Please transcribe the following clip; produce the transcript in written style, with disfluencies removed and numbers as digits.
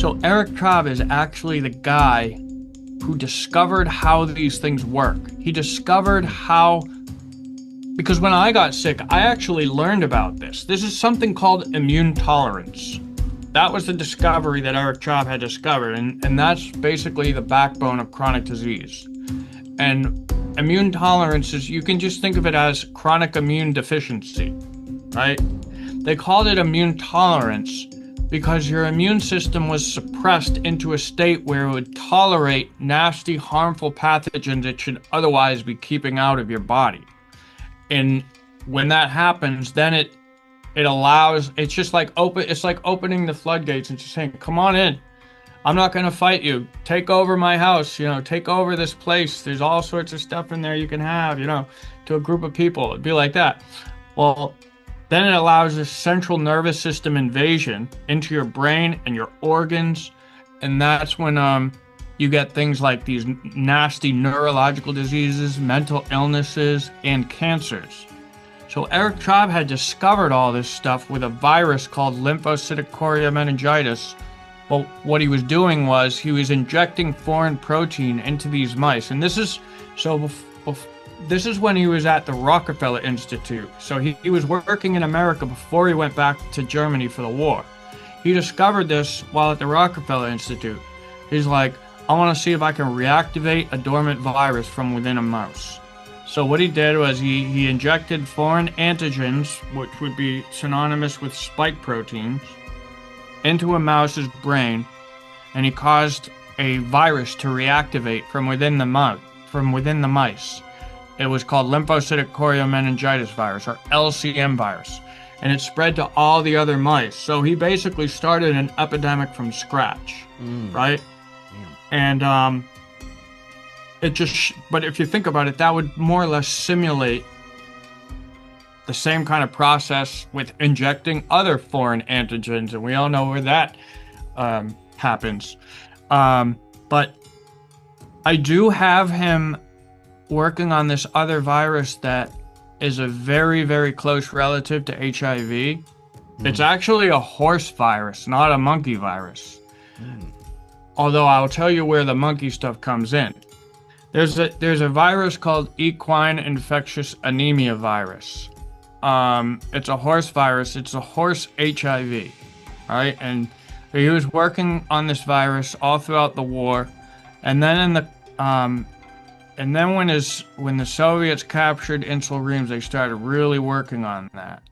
So Eric Traub is actually the guy who discovered how these things work. He discovered how, because when I got sick, I actually learned about this. This is something called immune tolerance. That was the discovery that Eric Traub had discovered, and that's basically the backbone of chronic disease. And immune tolerance is, you can just think of it as chronic immune deficiency, right? They called it immune tolerance because your immune system was suppressed into a state where it would tolerate nasty, harmful pathogens it should otherwise be keeping out of your body. And when that happens, then it allows, it's just like it's like opening the floodgates and just saying, come on in. I'm not going to fight you. Take over my house, take over this place. There's all sorts of stuff in there you can have, to a group of people. It'd be like that. Well, then it allows this central nervous system invasion into your brain and your organs. And that's when you get things like these nasty neurological diseases, mental illnesses, and cancers. So Eric Traub had discovered all this stuff with a virus called lymphocytic chorea meningitis. Well, what he was doing was he was injecting foreign protein into these mice. And this is when he was at the Rockefeller Institute. So he was working in America before he went back to Germany for the war. He discovered this while at the Rockefeller Institute. He's like, I want to see if I can reactivate a dormant virus from within a mouse. So what he did was he injected foreign antigens, which would be synonymous with spike proteins, into a mouse's brain, and he caused a virus to reactivate from within the mice. It was called lymphocytic chorea meningitis virus, or LCM virus, and it spread to all the other mice. So he basically started an epidemic from scratch, right? And but if you think about it, that would more or less simulate the same kind of process with injecting other foreign antigens, and we all know where that happens. But I do have him working on this other virus that is a very, very close relative to HIV. It's actually a horse virus, not a monkey virus. Although I'll tell you where the monkey stuff comes in. There's a virus called equine infectious anemia virus. It's a horse virus. It's a horse HIV, right? And he was working on this virus all throughout the war, and then when the Soviets captured Insul Reams, they started really working on that.